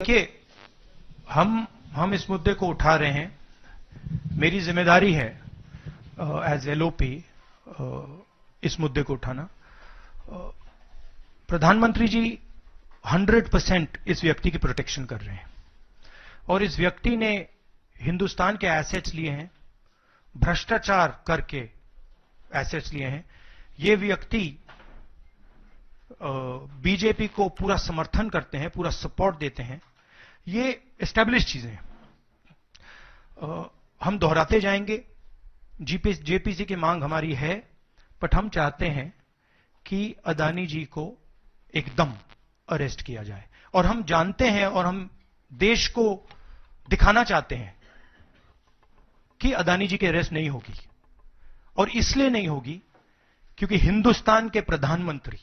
देखिए, हम इस मुद्दे को उठा रहे हैं। मेरी जिम्मेदारी है एज एलओपी इस मुद्दे को उठाना। प्रधानमंत्री जी 100% इस व्यक्ति की प्रोटेक्शन कर रहे हैं और इस व्यक्ति ने हिंदुस्तान के एसेट्स लिए हैं, भ्रष्टाचार करके एसेट्स लिए हैं। ये व्यक्ति बीजेपी को पूरा समर्थन करते हैं, पूरा सपोर्ट देते हैं। ये एस्टैब्लिश चीजें हैं। हम दोहराते जाएंगे। जेपीसी की मांग हमारी है, बट हम चाहते हैं कि अदानी जी को एकदम अरेस्ट किया जाए। और हम जानते हैं और हम देश को दिखाना चाहते हैं कि अदानी जी की अरेस्ट नहीं होगी। और इसलिए नहीं होगी क्योंकि हिंदुस्तान के प्रधानमंत्री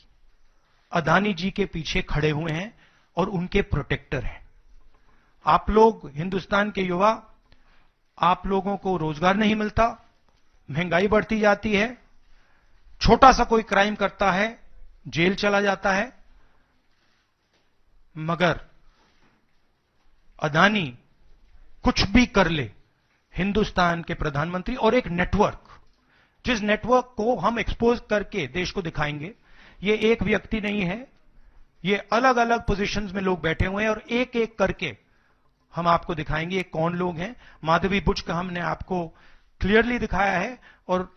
अदानी जी के पीछे खड़े हुए हैं और उनके प्रोटेक्टर हैं। आप लोग, हिंदुस्तान के युवा, आप लोगों को रोजगार नहीं मिलता, महंगाई बढ़ती जाती है, छोटा सा कोई क्राइम करता है जेल चला जाता है, मगर अदानी कुछ भी कर ले, हिंदुस्तान के प्रधानमंत्री और एक नेटवर्क, जिस नेटवर्क को हम एक्सपोज करके देश को दिखाएंगे। ये एक व्यक्ति नहीं है, ये अलग अलग पोजीशंस में लोग बैठे हुए हैं और एक एक करके हम आपको दिखाएंगे ये कौन लोग हैं। माधवी बुच का हमने आपको क्लियरली दिखाया है और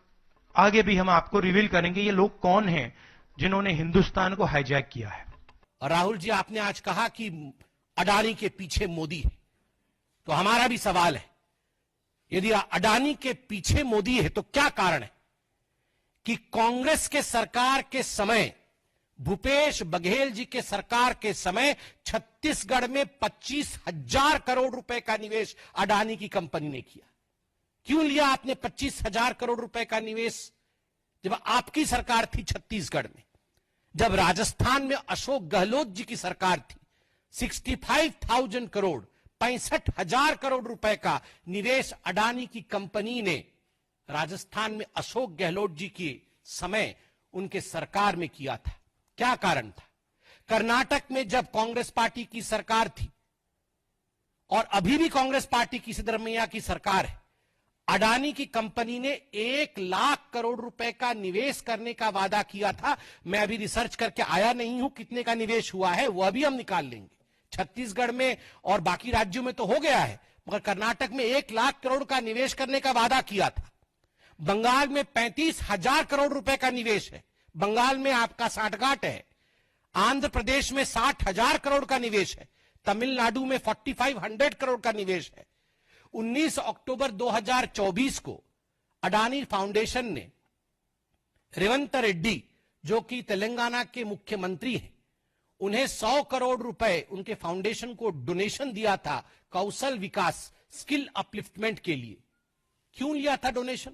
आगे भी हम आपको रिवील करेंगे ये लोग कौन हैं जिन्होंने हिंदुस्तान को हाईजैक किया है। राहुल जी, आपने आज कहा कि अडानी के पीछे मोदी है, तो हमारा भी सवाल है, यदि अडानी के पीछे मोदी है तो क्या कारण है कि कांग्रेस के सरकार के समय, भूपेश बघेल जी के सरकार के समय छत्तीसगढ़ में 25,000 करोड़ रुपए का निवेश अडानी की कंपनी ने किया। क्यों लिया आपने 25,000 करोड़ रुपए का निवेश जब आपकी सरकार थी छत्तीसगढ़ में? जब राजस्थान में अशोक गहलोत जी की सरकार थी, 65,000 करोड़, 65,000 करोड़ रुपए का निवेश अडानी की कंपनी ने राजस्थान में अशोक गहलोत जी के समय उनके सरकार में किया था। क्या कारण था? कर्नाटक में जब कांग्रेस पार्टी की सरकार थी और अभी भी कांग्रेस पार्टी की सिद्धरमैया की सरकार है, अडानी की कंपनी ने 1 लाख करोड़ रुपए का निवेश करने का वादा किया था। मैं अभी रिसर्च करके आया नहीं हूं कितने का निवेश हुआ है, वह भी हम निकाल लेंगे। छत्तीसगढ़ में और बाकी राज्यों में तो हो गया है, मगर कर्नाटक में 1 लाख करोड़ का निवेश करने का वादा किया था। बंगाल में 35,000 करोड़ रुपए का निवेश है, बंगाल में आपका साठगांठ है। आंध्र प्रदेश में 60,000 करोड़ का निवेश है, तमिलनाडु में 4,500 करोड़ का निवेश है। 19 अक्टूबर 2024 को अडानी फाउंडेशन ने रेवंत रेड्डी, जो कि तेलंगाना के मुख्यमंत्री हैं, उन्हें 100 करोड़ रुपए उनके फाउंडेशन को डोनेशन दिया था कौशल विकास, स्किल अपलिफ्टमेंट के लिए। क्यों लिया था डोनेशन?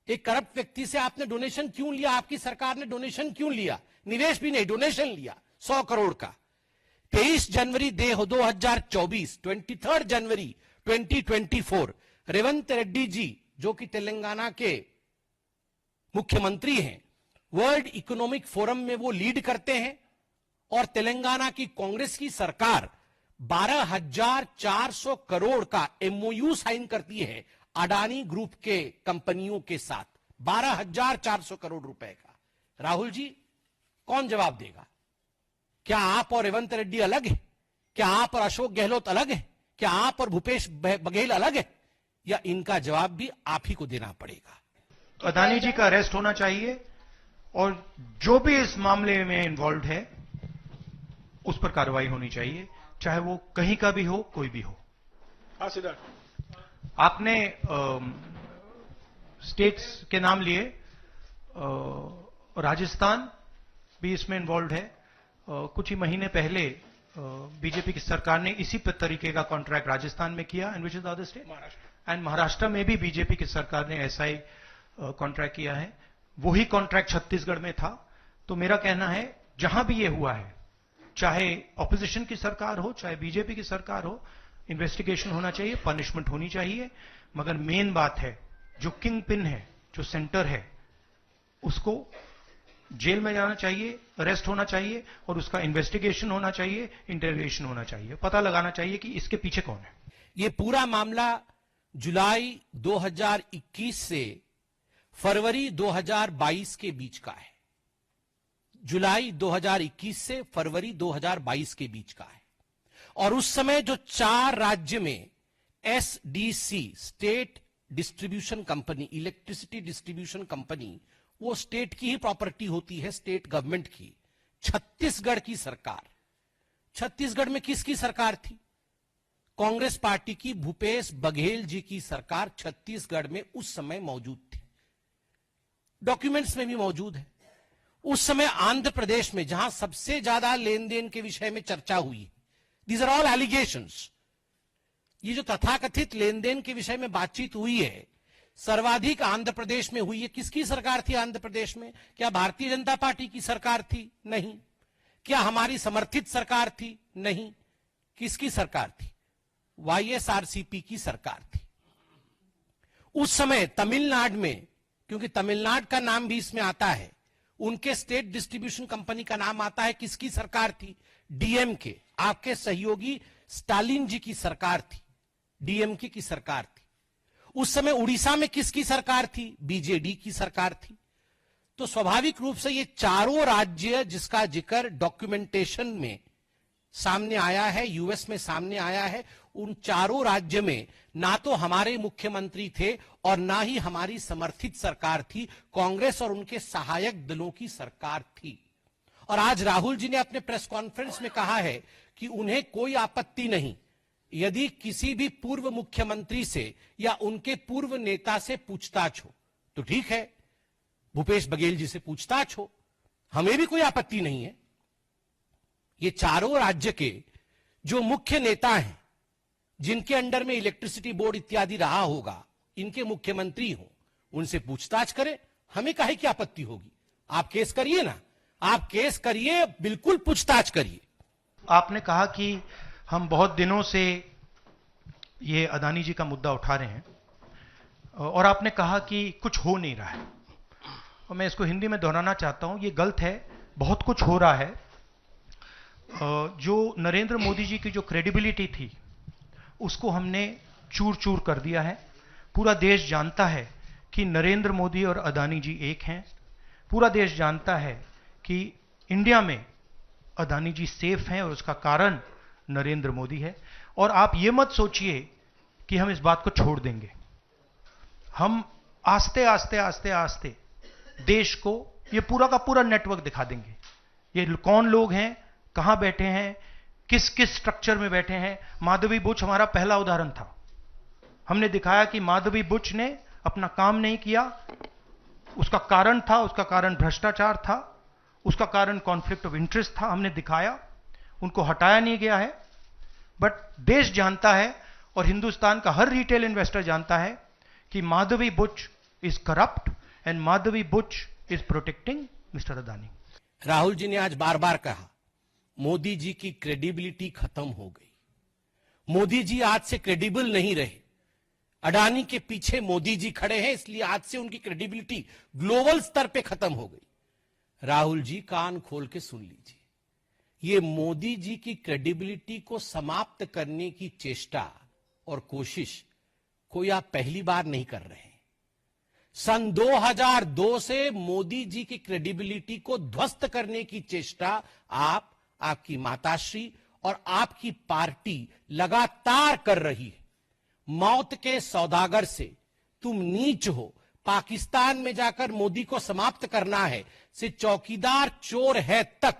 एक करप्ट व्यक्ति से आपने डोनेशन क्यों लिया? आपकी सरकार ने डोनेशन क्यों लिया? निवेश भी नहीं, डोनेशन लिया 100 करोड़ का। 23 जनवरी 2024, 23 जनवरी 2024, रेवंत रेड्डी जी, जो कि तेलंगाना के मुख्यमंत्री हैं, वर्ल्ड इकोनॉमिक फोरम में वो लीड करते हैं और तेलंगाना की कांग्रेस की सरकार 12,400 करोड़ का एमओयू साइन करती है अडानी ग्रुप के कंपनियों के साथ, 12,400 करोड़ रुपए का। राहुल जी, कौन जवाब देगा? क्या आप और रेवंत रेड्डी अलग है? क्या आप और अशोक गहलोत अलग है? क्या आप और भूपेश बघेल अलग है? या इनका जवाब भी आप ही को देना पड़ेगा? अदानी जी का अरेस्ट होना चाहिए और जो भी इस मामले में इन्वॉल्व है उस पर कार्रवाई होनी चाहिए, चाहे वो कहीं का भी हो, कोई भी हो। हाँ सिद्धार्थ, आपने स्टेट्स के नाम लिए, राजस्थान भी इसमें इन्वॉल्व है। कुछ ही महीने पहले बीजेपी की सरकार ने इसी तरीके का कॉन्ट्रैक्ट राजस्थान में किया, and which is the other state, and Maharashtra में भी बीजेपी की सरकार ने ऐसा ही कॉन्ट्रैक्ट किया है। वही कॉन्ट्रैक्ट छत्तीसगढ़ में था। तो मेरा कहना है, जहां भी ये हुआ है, चाहे ऑपोजिशन की सरकार हो, चाहे बीजेपी की सरकार हो, इन्वेस्टिगेशन होना चाहिए, पनिशमेंट होनी चाहिए। मगर मेन बात है, जो किंग पिन है, जो सेंटर है, उसको जेल में जाना चाहिए, अरेस्ट होना चाहिए और उसका इन्वेस्टिगेशन होना चाहिए, इंटरोगेशन होना चाहिए, पता लगाना चाहिए कि इसके पीछे कौन है। ये पूरा मामला जुलाई 2021 से फरवरी 2022 के बीच का है। जुलाई 2021 से फरवरी 2022 के बीच का है। और उस समय जो 4 राज्य में SDC, state distribution company, electricity distribution company, वो स्टेट की ही प्रॉपर्टी होती है, स्टेट गवर्नमेंट की। छत्तीसगढ़ की सरकार, छत्तीसगढ़ में किसकी सरकार थी? कांग्रेस पार्टी की, भूपेश बघेल जी की सरकार छत्तीसगढ़ में उस समय मौजूद थी। डॉक्यूमेंट्स में भी मौजूद है। उस समय आंध्र प्रदेश में, जहां सबसे ज्यादा लेन देन के विषय में चर्चा हुई, दीज आर ऑल एलिगेशंस, ये जो तथाकथित लेन देन के विषय में बातचीत हुई है, सर्वाधिक आंध्र प्रदेश में हुई है। किसकी सरकार थी आंध्र प्रदेश में? क्या भारतीय जनता पार्टी की सरकार थी? नहीं। क्या हमारी समर्थित सरकार थी? नहीं। किसकी सरकार थी? वाईएसआरसीपी की सरकार थी। उस समय तमिलनाडु में, क्योंकि तमिलनाडु का नाम भी इसमें आता है, उनके स्टेट डिस्ट्रीब्यूशन कंपनी का नाम आता है। किसकी सरकार थी? डीएमके, आपके सहयोगी स्टालिन जी की सरकार थी, डीएमके की सरकार थी। उस समय उड़ीसा में किसकी सरकार थी? बीजेडी की सरकार थी। तो स्वाभाविक रूप से ये चारों राज्य जिसका जिक्र डॉक्यूमेंटेशन में सामने आया है, यूएस में सामने आया है, उन चारों राज्य में ना तो हमारे मुख्यमंत्री थे और ना ही हमारी समर्थित सरकार थी, कांग्रेस और उनके सहायक दलों की सरकार थी। और आज राहुल जी ने अपने प्रेस कॉन्फ्रेंस में कहा है कि उन्हें कोई आपत्ति नहीं यदि किसी भी पूर्व मुख्यमंत्री से या उनके पूर्व नेता से पूछताछ हो। तो ठीक है, भूपेश बघेल जी से पूछताछ हो, हमें भी कोई आपत्ति नहीं है। ये चारों राज्य के जो मुख्य नेता हैं, जिनके अंडर में इलेक्ट्रिसिटी बोर्ड इत्यादि रहा होगा, इनके मुख्यमंत्री हो, उनसे पूछताछ करें, हमें काहे की आपत्ति होगी? आप केस करिए ना, आप केस करिए, बिल्कुल पूछताछ करिए। आपने कहा कि हम बहुत दिनों से ये अदानी जी का मुद्दा उठा रहे हैं और आपने कहा कि कुछ हो नहीं रहा है, और मैं इसको हिंदी में दोहराना चाहता हूं, ये गलत है। बहुत कुछ हो रहा है। जो नरेंद्र मोदी जी की जो क्रेडिबिलिटी थी उसको हमने चूर चूर कर दिया है। पूरा देश जानता है कि नरेंद्र मोदी और अदानी जी एक हैं। पूरा देश जानता है कि इंडिया में अदानी जी सेफ हैं और उसका कारण नरेंद्र मोदी है। और आप ये मत सोचिए कि हम इस बात को छोड़ देंगे। हम आस्ते आस्ते आस्ते आस्ते देश को ये पूरा का पूरा नेटवर्क दिखा देंगे। ये कौन लोग हैं, कहां बैठे हैं, किस किस स्ट्रक्चर में बैठे हैं। माधवी बुच हमारा पहला उदाहरण था। हमने दिखाया कि माधवी बुच ने अपना काम नहीं किया, उसका कारण था, उसका कारण भ्रष्टाचार था, उसका कारण कॉन्फ्लिक्ट ऑफ इंटरेस्ट था। हमने दिखाया, उनको हटाया नहीं गया है। बट देश जानता है और हिंदुस्तान का हर रिटेल इन्वेस्टर जानता है कि Madhabi Buch is corrupt and Madhabi Buch is protecting mister Adani. Rahul ji ने आज बार बार कहा मोदी जी की क्रेडिबिलिटी खत्म हो गई। मोदी जी आज से क्रेडिबल नहीं रहे। अडानी के पीछे मोदी जी खड़े हैं, इसलिए आज से उनकी क्रेडिबिलिटी ग्लोबल स्तर पे खत्म हो गई। राहुल जी कान खोल के सुन लीजिए, ये मोदी जी की क्रेडिबिलिटी को समाप्त करने की चेष्टा और कोशिश कोई आप पहली बार नहीं कर रहे हैं। सन 2002 से मोदी जी की क्रेडिबिलिटी को ध्वस्त करने की चेष्टा आप, आपकी माताश्री और आपकी पार्टी लगातार कर रही है। मौत के सौदागर से तुम नीच हो, पाकिस्तान में जाकर मोदी को समाप्त करना है, से चौकीदार चोर है तक,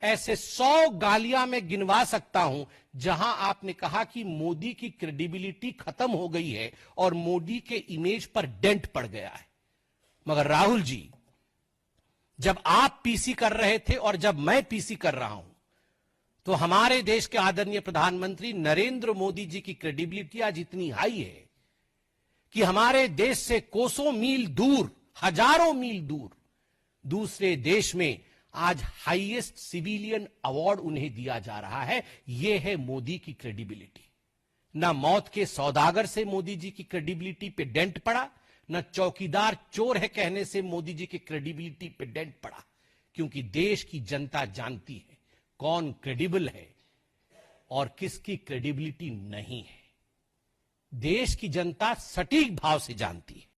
ऐसे 100 गालियां मैं गिनवा सकता हूं जहां आपने कहा कि मोदी की क्रेडिबिलिटी खत्म हो गई है और मोदी के इमेज पर डेंट पड़ गया है। मगर राहुल जी, जब आप पीसी कर रहे थे और जब मैं पीसी कर रहा हूं, तो हमारे देश के आदरणीय प्रधानमंत्री नरेंद्र मोदी जी की क्रेडिबिलिटी आज इतनी हाई है कि हमारे देश से कोसों मील दूर, हजारों मील दूर दूसरे देश में आज हाईएस्ट सिविलियन अवार्ड उन्हें दिया जा रहा है। यह है मोदी की क्रेडिबिलिटी। ना मौत के सौदागर से मोदी जी की क्रेडिबिलिटी पे डेंट पड़ा, न चौकीदार चोर है कहने से मोदी जी की क्रेडिबिलिटी पे डेंट पड़ा। क्योंकि देश की जनता जानती है कौन क्रेडिबल है और किसकी क्रेडिबिलिटी नहीं है। देश की जनता सटीक भाव से जानती है